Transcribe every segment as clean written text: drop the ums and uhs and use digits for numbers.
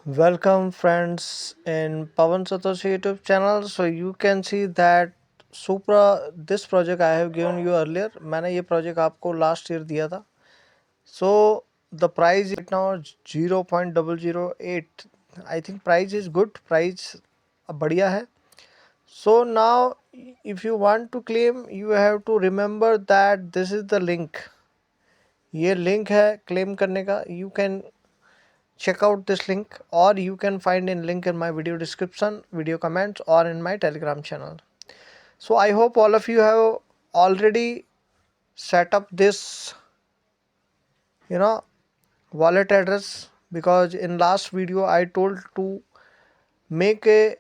Welcome friends in Pawan Satoshi YouTube channel. So you can see that Supra, this project I have given you earlier. मैंने ये project आपको last year दिया था. So the price right now is 0.008. I think price is good. Price बढ़िया है. So now if you want to claim, you have to remember that this is the link. ये link है claim करने का. You can check out this link, or you can find a link in my video description, video comments, or in my Telegram channel. So I hope all of you have already set up this wallet address, because in last video I told to make a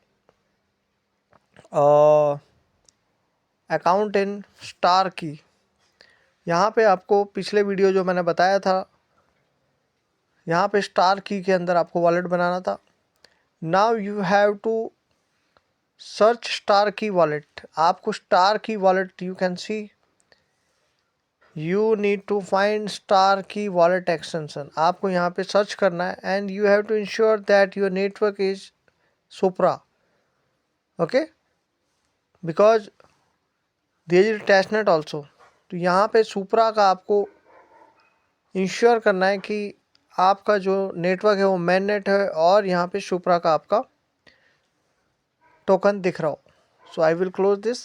account in star key. यहाँ पे आपको पिछले video जो मैंने बताया था, यहाँ पे स्टार की के अंदर आपको वॉलेट बनाना था. Now you have to search star की वॉलेट. आपको स्टार की wallet, you can see, you need to find star की वॉलेट एक्सटेंशन. आपको यहाँ पे सर्च करना है and you have to ensure that your network is Supra. Okay, because there is testnet also. तो यहाँ पे सुप्रा का आपको इंश्योर करना है कि आपका जो नेटवर्क है वो मेन नेट है और यहाँ पे सुप्रा का आपका टोकन दिख रहा हो. So I will close this.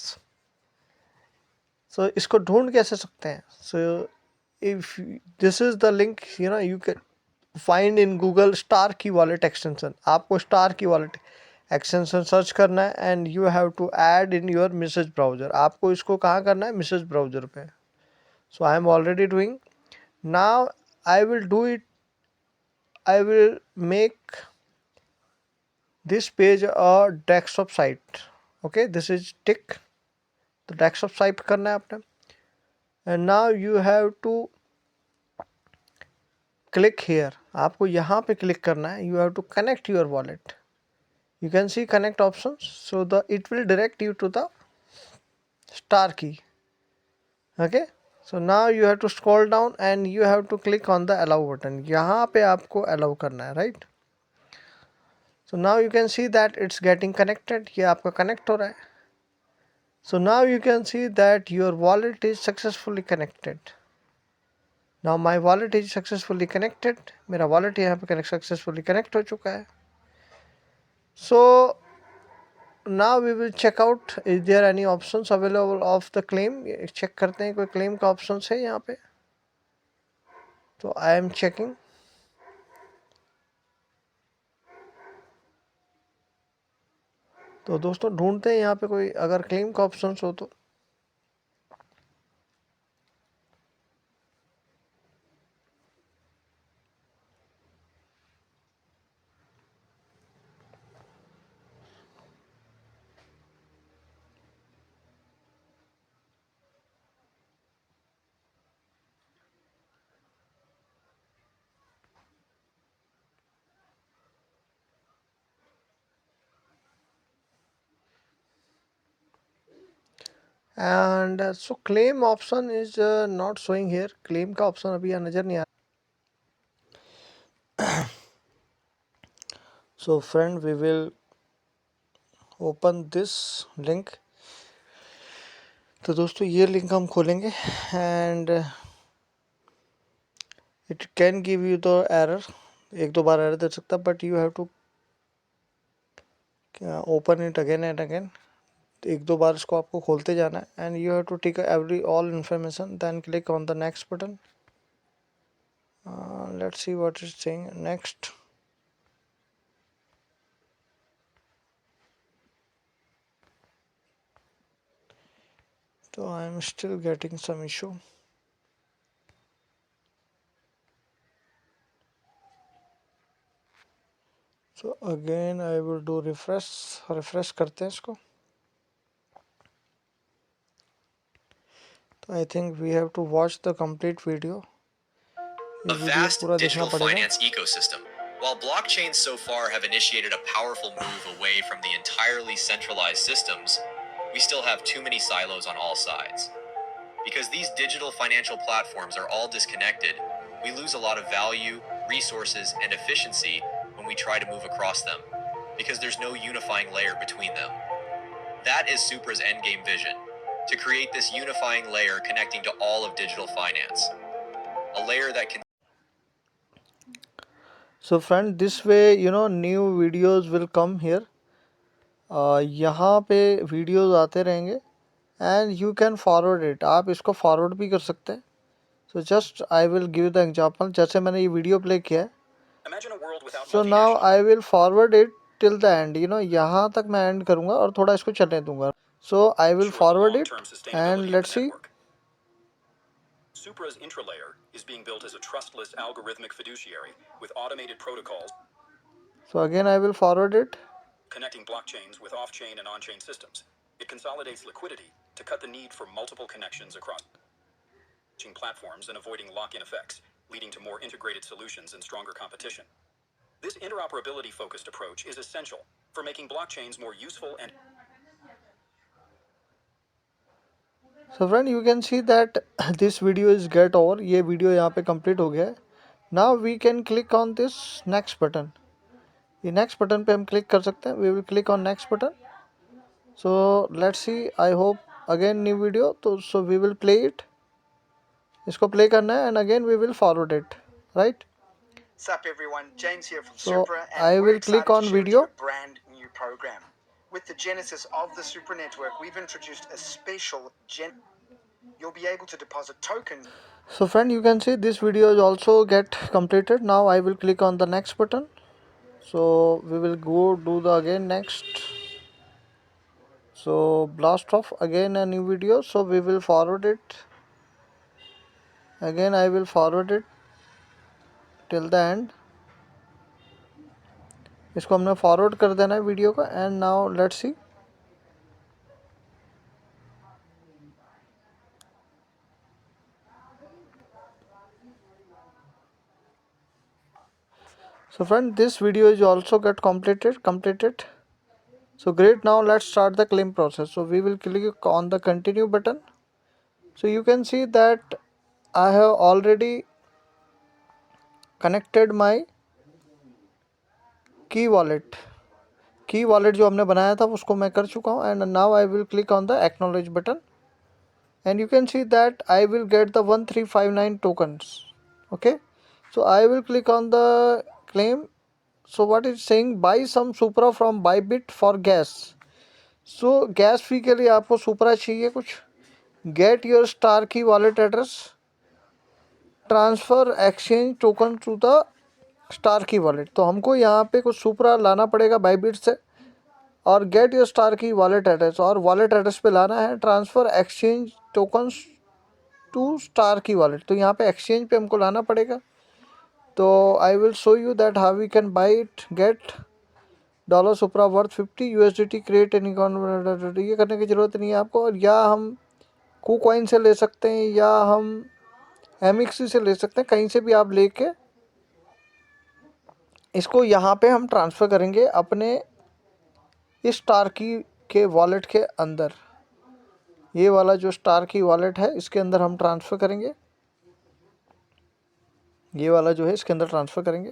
So इसको ढूंढ कैसे सकते हैं? So if this is the link, you can find in Google star की वॉलेट एक्सटेंशन. आपको स्टार की वॉलेट एक्सटेंशन सर्च करना है and you have to add in your message browser. आपको इसको कहाँ करना है? मैसेज ब्राउज़र पे. So I am already doing. Now I will do it. I will make this page a desktop site. Okay, this is tick. तो desktop site करना है आपने. And now you have to click here. आपको यहाँ पे click करना है. You have to connect your wallet. You can see connect options. So it will direct you to the star key. Okay. So now you have to scroll down and you have to click on the allow button. यहाँ पे आपको allow करना है, right? So now you can see that it's getting connected. ये आपका connect हो रहा है. So now you can see that your wallet is successfully connected. Now my wallet is successfully connected. मेरा wallet यहाँ पे successfully connect हो चुका है. So now we will check out, is there any options available of the claim. check करते हैं कोई claim का options है यहाँ पे. तो I am checking. तो दोस्तों ढूंढते हैं यहाँ पे कोई अगर claim का options हो तो. And so claim option is not showing here. Claim का option अभी यहाँ नज़र नहीं आ रहा. So friend, we will open this link. तो दोस्तों ये लिंक हम खोलेंगे and it can give you the error. एक दो बार एरर दे सकता, but you have to open it again and again. एक दो बार इसको आपको खोलते जाना है and you have to take every all information, then click on the next button. Let's see what is saying next. तो I am still getting some issue. So again I will do refresh करते हैं इसको. तो I think we have to watch the complete video. A vast digital finance ecosystem. While blockchains so far have initiated a powerful move away from the entirely centralized systems, we still have too many silos on all sides. Because these digital financial platforms are all disconnected, we lose a lot of value, resources, and efficiency when we try to move across them, because there's no unifying layer between them. That is Supra's endgame vision, to create this unifying layer connecting to all of digital finance. A layer that can... So friend, this way new videos will come here. यहाँ पे videos आते रहेंगे and you can forward it. आप इसको forward भी कर सकते हैं. So just I will give the example. जैसे मैंने ये वीडियो प्ले किया है, so now I will forward it till the end. यहाँ तक मैं एंड करूँगा और थोड़ा इसको चलने दूंगा. So I will forward it and let's see. Supra's intralayer is being built as a trustless algorithmic fiduciary with automated protocols. So again I will forward it. Connecting blockchains with off-chain and on-chain systems. It consolidates liquidity to cut the need for multiple connections across platforms and avoiding lock-in effects, leading to more integrated solutions and stronger competition. This interoperability-focused approach is essential for making blockchains more useful and... So friend, you can see that this video is get over. ये video यहाँ पे complete हो गया है. Now we can click on this next button. ये next button पे हम click कर सकते हैं. We will click on next button. So let's see. I hope again new video. So we will play it. इसको प्ले करना है and again we will forward it. Right? What's up everyone? James here from So Supra, and I we're will excited click to on share with video. you a brand new program. With the genesis of the Supra network, we've introduced a special you'll be able to deposit tokens. So friend, you can see this video is also get completed. Now I will click on the next button. So we will go do the again next. So blast off again a new video. So we will forward it. Again I will forward it till the end. इसको हमने forward कर देना है video को. And now let's see. So friend, this video is also get completed. So great. Now let's start the claim process. So we will click on the continue button. So you can see that I have already connected my key wallet जो हमने बनाया था उसको मैं कर चुका हूँ. And now I will click on the acknowledge button and you can see that I will get the 1359 tokens. Okay. So I will click on the claim. So what is saying, buy some Supra from Bybit for gas. So gas fee के लिए आपको Supra चाहिए कुछ. Get your star की wallet address, transfer exchange token to the star की wallet. तो हमको यहाँ पे कुछ सुपरा लाना पड़ेगा बाईबिट से. और गेट योर स्टार की वॉलेट एड्रेस, और वॉलेट एड्रेस पे लाना है transfer exchange tokens to star की वॉलेट. तो यहाँ पे एक्सचेंज पे हमको लाना पड़ेगा. तो I will show you that how we can buy it. Get dollar Supra worth 50 USDT create any. ये करने की ज़रूरत नहीं है आपको. और या हम KuCoin से ले सकते हैं या हम MXC से ले सकते हैं. कहीं से भी आप लेके इसको यहाँ पे हम ट्रांसफ़र करेंगे अपने इस स्टार की के वॉलेट के अंदर. ये वाला जो स्टार की वॉलेट है इसके अंदर हम ट्रांसफ़र करेंगे. ये वाला जो है इसके अंदर ट्रांसफ़र करेंगे.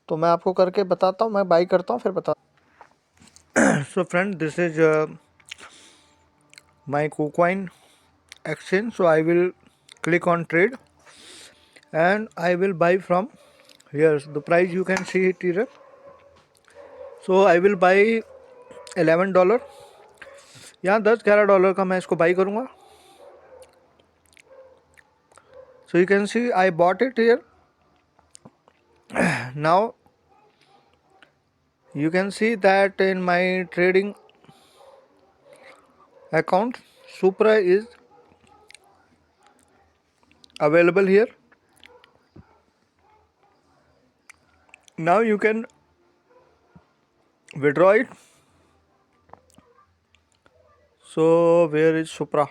तो मैं आपको करके बताता हूँ. मैं बाई करता हूँ फिर बताता हूँ. So friend, this is my KuCoin exchange. So I will click on trade and I will buy from here. The price you can see it here. So I will buy $11. यहाँ $10-11 का मैं इसको by करूँगा. So you can see I bought it here. Now you can see that in my trading account Supra is available here. Now you can withdraw it. So where is Supra?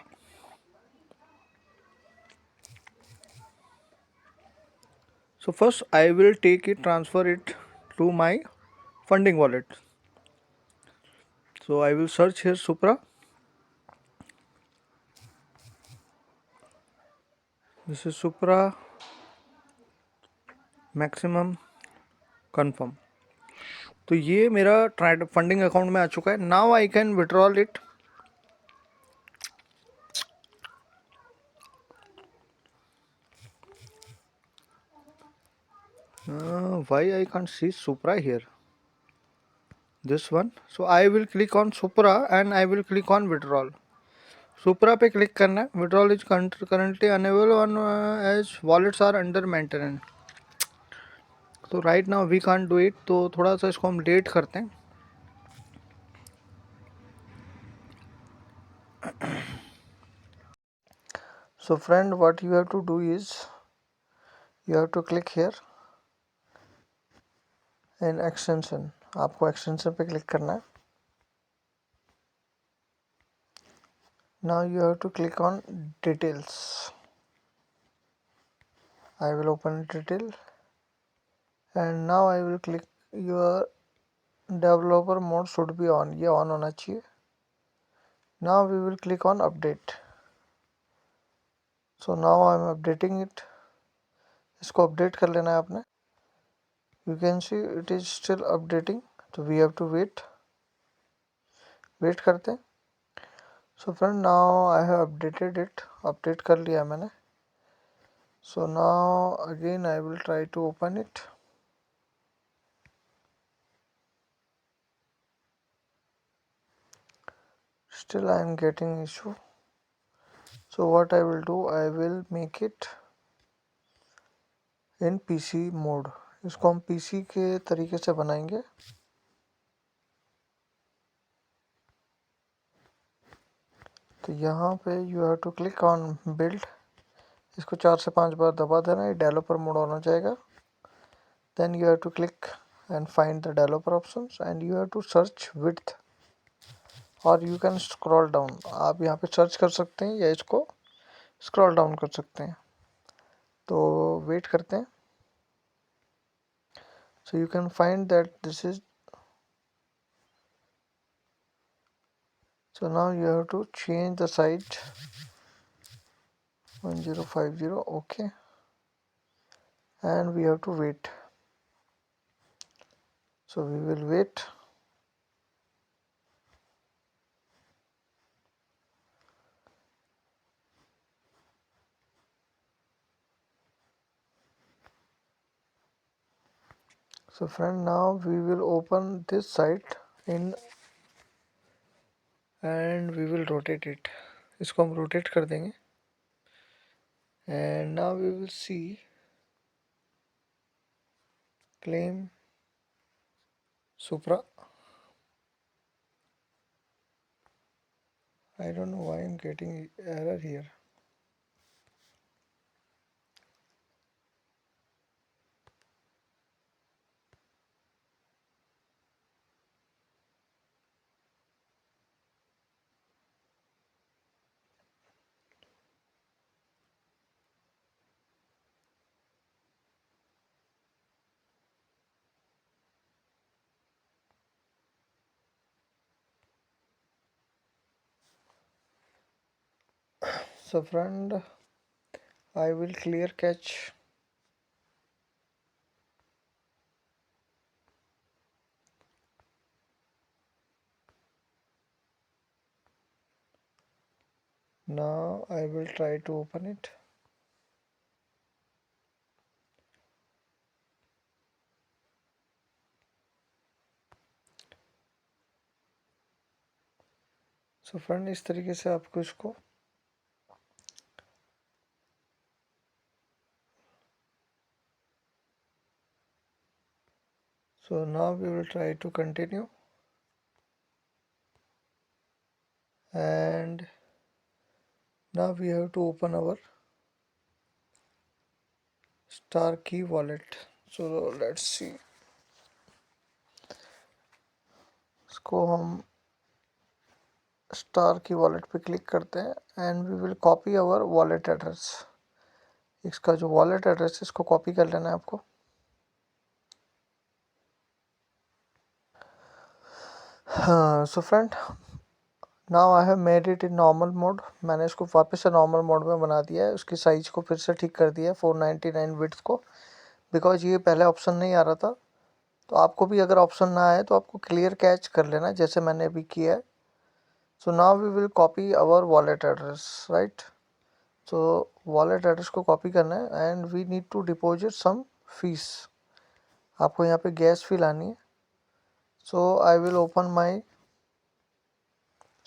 So first I will take it, transfer it to my funding wallet. So I will search here Supra. This is Supra maximum confirm. तो ये मेरा funding account में आ चुका है. Now I can withdrawal it. Why I can't see Supra here? This one. So I will click on Supra and I will click on withdrawal. Supra पे click करना है. Withdrawal is currently unavailable on as wallets are under maintenance. तो right now we can't do it. तो थोड़ा सा इसको हम late करते हैं. So friend, what you have to do is you have to click here in extension. आपको extension पे क्लिक करना है. Now you have to click on details. I will open detail and now I will click your developer mode should be on. ये on होना चाहिए. Now we will click on update. So now I am updating it. इसको update कर लेना है आपने. You can see it is still updating. So we have to wait. Wait करते हैं. So friend, now I have updated it. Update कर लिया मैंने. So now again I will try to open it. Still I am getting issue. So what I will do, I will make it in PC mode. इसको हम PC के तरीके से बनाएंगे. तो यहाँ पे you have to click on build. इसको 4 से 5 बार दबा देना. ये डेवलपर मोड होना चाहिए. Then you have to click and find the developer options and you have to search width or you can scroll down. आप यहाँ पे सर्च कर सकते हैं या इसको स्क्रॉल डाउन कर सकते हैं. तो वेट करते हैं. So you can find that this is. So now you have to change the site 1050. Okay, and we have to wait. So we will wait. So friend, now we will open this site in and we will rotate it. इसको हम rotate कर देंगे. And now we will see claim Supra. I don't know why I'm getting error here. So friend, I will clear cache. Now I will try to open it. So friend, इस तरीके से आपको इसको So now we will try to continue and now we have to open our Star Key wallet. So let's see. इसको हम Star Key wallet पे click करते हैं and we will copy our wallet address. इसका जो wallet address है इसको copy कर लेना है आपको. हाँ, so friend, now I have made it in normal mode. मैंने इसको वापस से normal mode में बना दिया है. उसकी साइज को फिर से ठीक कर दिया है 499 width को, बिकॉज ये पहले ऑप्शन नहीं आ रहा था. तो आपको भी अगर ऑप्शन ना आए तो आपको क्लियर कैच कर लेना जैसे मैंने अभी किया है. So now we will copy our wallet address, right. So wallet address को कॉपी करना है and we need to deposit some fees. आपको यहाँ पे गैस फी लानी है. So I will open my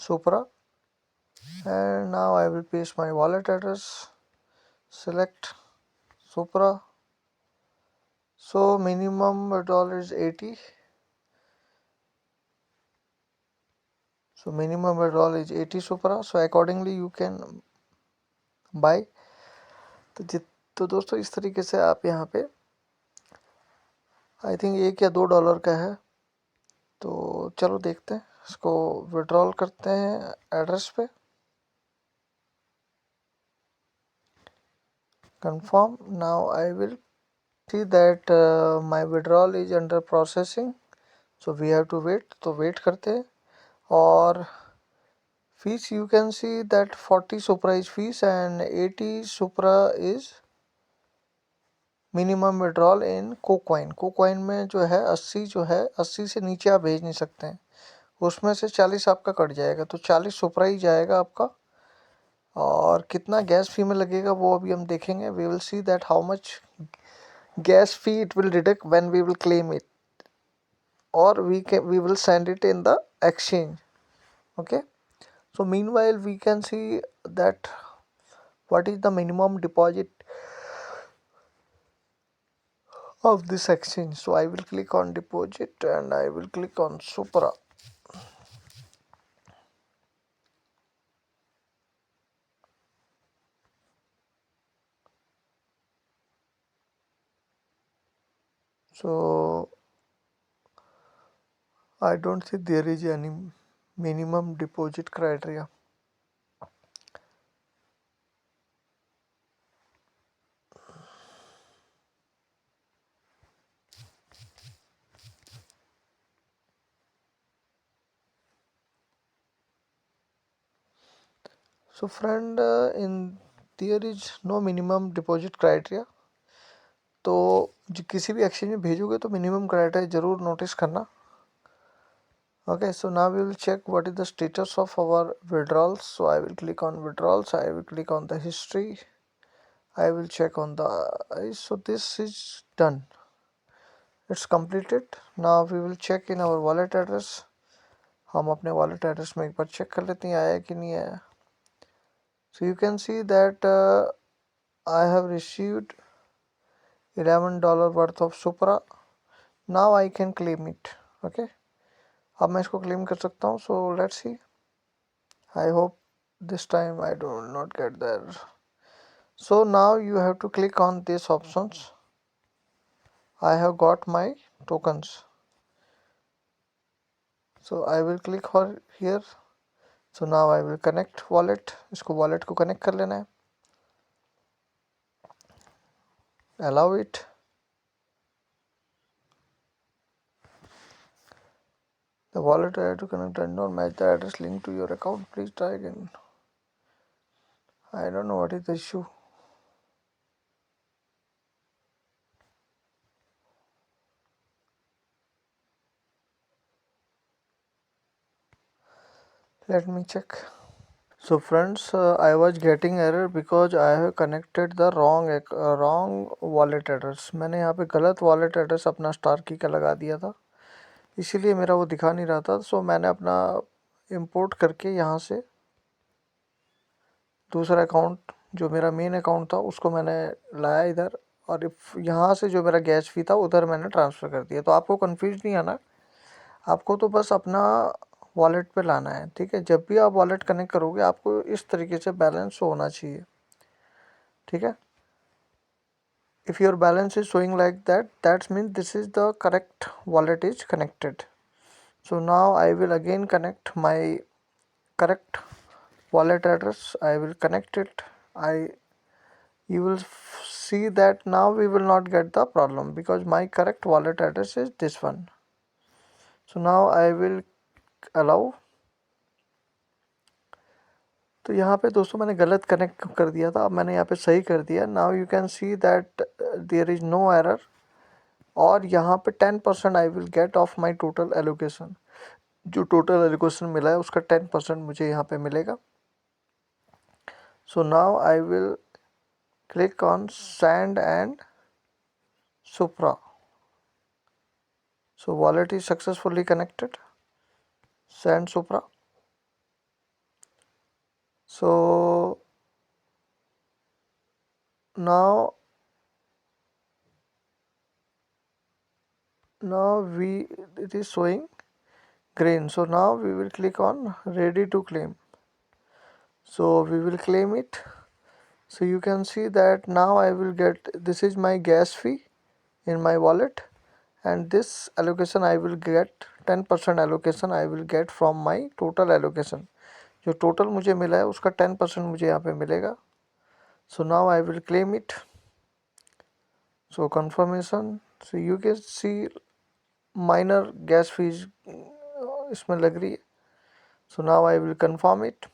Supra and now I will paste my wallet address, select Supra. So minimum withdrawal is 80. So minimum withdrawal is 80 Supra. So accordingly you can buy. तो दोस्तों इस तरीके से आप यहाँ पे आई थिंक $1 या $2 का है. तो चलो देखते हैं, इसको विड्रॉल करते हैं एड्रेस पे. Confirm. Now I will see that my withdrawal is under processing, so we have to wait. तो वेट करते हैं. और fees you can see that 40 Supra is fees and 80 Supra is minimum withdrawal in KuCoin. KuCoin में जो है 80 जो है 80 से नीचे आप भेज नहीं सकते हैं. उसमें से 40 आपका कट जाएगा, तो 40 सुपरा ही जाएगा आपका. और कितना गैस फी में लगेगा वो अभी हम देखेंगे. We will see that how much gas fee it will deduct when we will claim it, और we will send it in the exchange. Okay, so meanwhile we can see that what is the minimum deposit of this exchange. So I will click on deposit and I will click on Supra. So I don't think there is any minimum deposit criteria. So friend, in there is no minimum deposit criteria. तो किसी भी exchange में भेजोगे तो minimum criteria ज़रूर notice करना. Okay, so now we will check what is the status of our withdrawals. So I will click on withdrawals, I will click on the history, I will check on the so this is done, it's completed. Now we will check in our wallet address. हम अपने wallet address में एक बार check कर लेते हैं आया कि नहीं आया. So you can see that I have received $11 worth of Supra. Now I can claim it. Okay, अब मैं इसको claim कर सकता हूँ. So let's see. I hope this time I do not get there. So now you have to click on these options. I have got my tokens. So I will click here. So now I will connect wallet. इसको wallet को connect कर लेना है. Allow it. The wallet I have to connect does not match the address linked to your account. Please try again. I don't know what is the issue. Let me check. So friends, I was getting error because I have connected the wrong wallet address. मैंने यहाँ पे गलत wallet address अपना star की का लगा दिया था, इसीलिए मेरा वो दिखा नहीं रहा था. सो मैंने अपना इंपोर्ट करके यहाँ से दूसरा अकाउंट जो मेरा मेन अकाउंट था उसको मैंने लाया इधर, और यहाँ से जो मेरा गैस फी था उधर मैंने ट्रांसफ़र कर दिया. तो आपको कंफ्यूज नहीं आना, आपको तो बस अपना वॉलेट पे लाना है. ठीक है, जब भी आप वॉलेट कनेक्ट करोगे आपको इस तरीके से बैलेंस होना चाहिए. ठीक है, if your balance is showing like that, that means this is the correct wallet is connected. So now I will again connect my correct wallet address. I will connect it. You will see that now we will not get the problem because my correct wallet address is this one. So now I will allow. तो यहाँ पे दोस्तों मैंने गलत connect कर दिया था, अब मैंने यहाँ पे सही कर दिया. Now you can see that there is no error. और यहाँ पे 10% I will get of my total allocation, जो टोटल एलोकेशन मिला है उसका 10% मुझे यहाँ पे मिलेगा. So now I will click on send and Supra. So wallet is successfully connected. Sand Supra. So now it is showing green. So now we will click on ready to claim. So we will claim it. So you can see that now I will get, this is my gas fee in my wallet, and this allocation I will get 10% allocation I will get from my total allocation. जो total मुझे मिला है उसका 10% मुझे यहाँ पे मिलेगा. So now I will claim it. So confirmation. So you can see minor gas fees इसमें लग रही है. So now I will confirm it.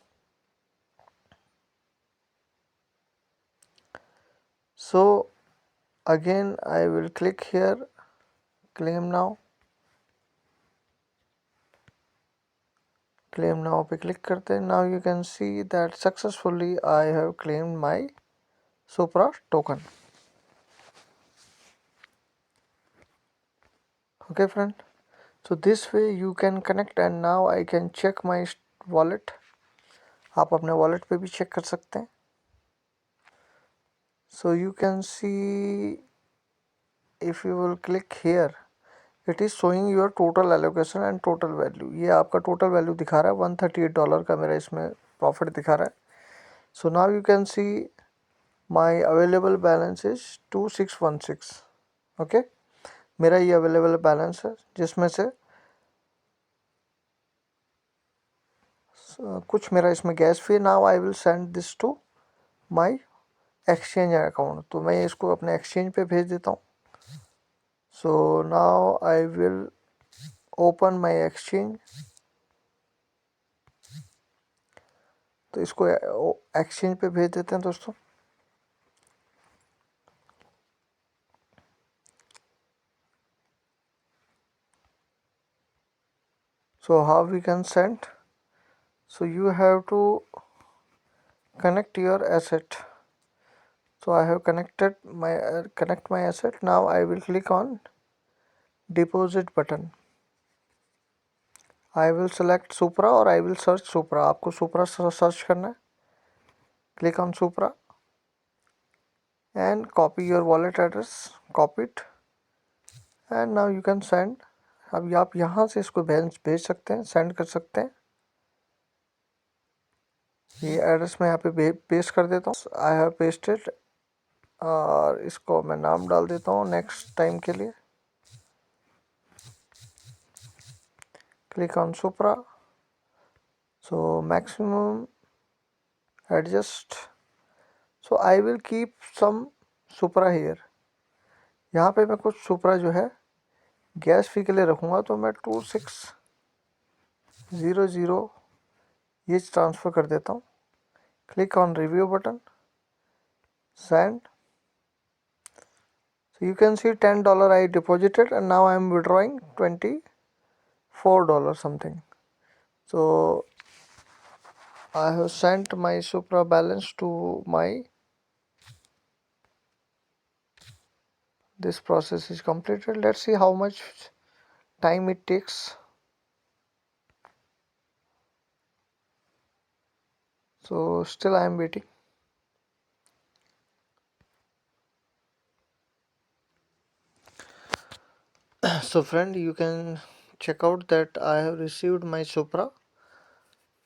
So again I will click here, claim now. Claim now पे click करते हैं. Now you can see that successfully I have claimed my Supra token. Okay friend. So this way you can connect, and now I can check my wallet. आप अपने wallet पे भी check कर सकते हैं. So you can see, if you will click here, it is showing your total allocation and total value. ये आपका total value दिखा रहा है. $138 का मेरा इसमें profit दिखा रहा है. So now you can see my available balance is 2616. Okay, मेरा ये available balance है जिसमें से कुछ मेरा इसमें gas fee. Now I will send this to my exchange account. तो मैं इसको अपने एक्सचेंज पे भेज देता हूँ. So now I will open my exchange. तो इसको एक्सचेंज पे भेज देते हैं दोस्तों. So how we can send. So you have to connect your asset. So I have connected my connect my asset. Now I will click on deposit button. I will select Supra or I will search Supra. आपको Supra search करना है. Click on Supra and copy your wallet address. Copy it and now you can send. अब आप यहाँ से इसको भेज सकते हैं, सेंड कर सकते हैं. ये एड्रेस मैं यहाँ पे पेस्ट कर देता हूँ. I have pasted. और इसको मैं नाम डाल देता हूँ नेक्स्ट टाइम के लिए. Click on Supra. So maximum adjust. So I will keep some Supra here. यहाँ पे मैं कुछ सुप्रा जो है गैस फी के लिए रखूँगा. तो मैं 2600 ये ट्रांसफ़र कर देता हूँ. Click on review button, send. So you can see $10 I deposited and now I am withdrawing $24 something. So I have sent my Supra balance to my, this process is completed. Let's see how much time it takes. So still I am waiting. So friend, you can check out that I have received my Supra.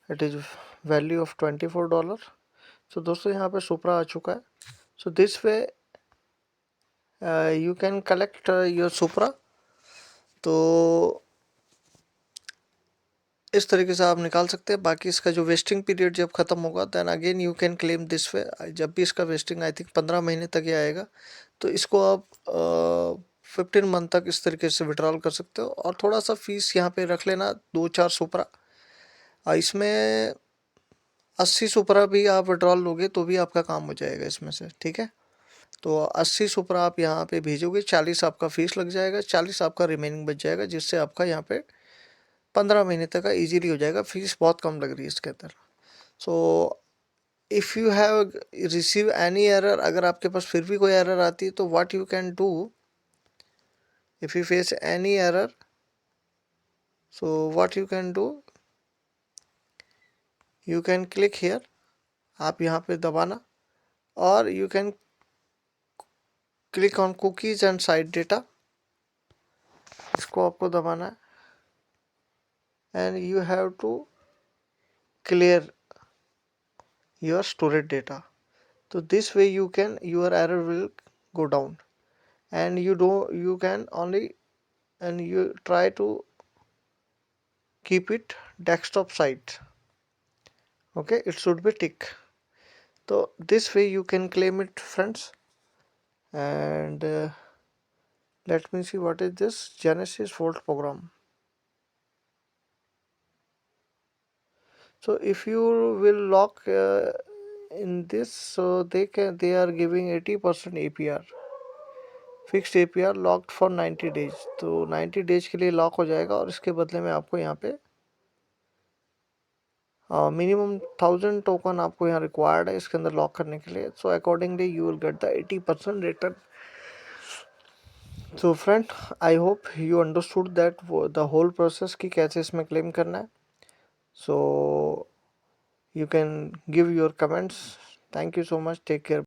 It is value of $24. So दोस्तों यहाँ पे Supra आ चुका है. So this way you can collect your Supra. तो इस तरीके से आप निकाल सकते हैं. बाकी इसका जो वेस्टिंग पीरियड जब ख़त्म होगा then again you can claim this way. जब भी इसका वेस्टिंग आई थिंक 15 महीने तक ही आएगा. तो इसको आप 15 मंथ तक इस तरीके से विड्रॉल कर सकते हो. और थोड़ा सा फीस यहाँ पे रख लेना, 2-4 सुपरा. इसमें 80 सुपरा भी आप विड्रॉल लोगे तो भी आपका काम हो जाएगा इसमें से. ठीक है. तो 80 सुपरा आप यहाँ पे भेजोगे, 40 आपका फीस लग जाएगा, 40 आपका रिमेनिंग बच जाएगा, जिससे आपका यहाँ पे 15 महीने तक का ईजिली हो जाएगा। फीस बहुत कम लग रही है इसके अंदर। So if you have receive any error, अगर आपके पास फिर भी कोई एरर आती है तो what you can do, if you face any error, so what you can do, you can click here, आप यहाँ पे दबाना, और you can click on cookies and site data, इसको आपको दबाना है, and you have to clear your storage data. तो this way you can, your error will go down, and you can only, and you try to keep it desktop site. Okay, it should be tick. So this way you can claim it, friends. And let me see, what is this Genesis Vault program. So if you will lock in this, so they are giving 80% APR, fixed APR locked for 90 days. तो 90 days के लिए lock हो जाएगा, और इसके बदले में आपको यहाँ पे मिनिमम 1000 टोकन आपको यहाँ रिक्वायर्ड है इसके अंदर लॉक करने के लिए। So accordingly you will get the 80% return. So friend, I hope you understood that the whole process की कैसे इसमें क्लेम करना है। So you can give your comments. Thank you so much, take care.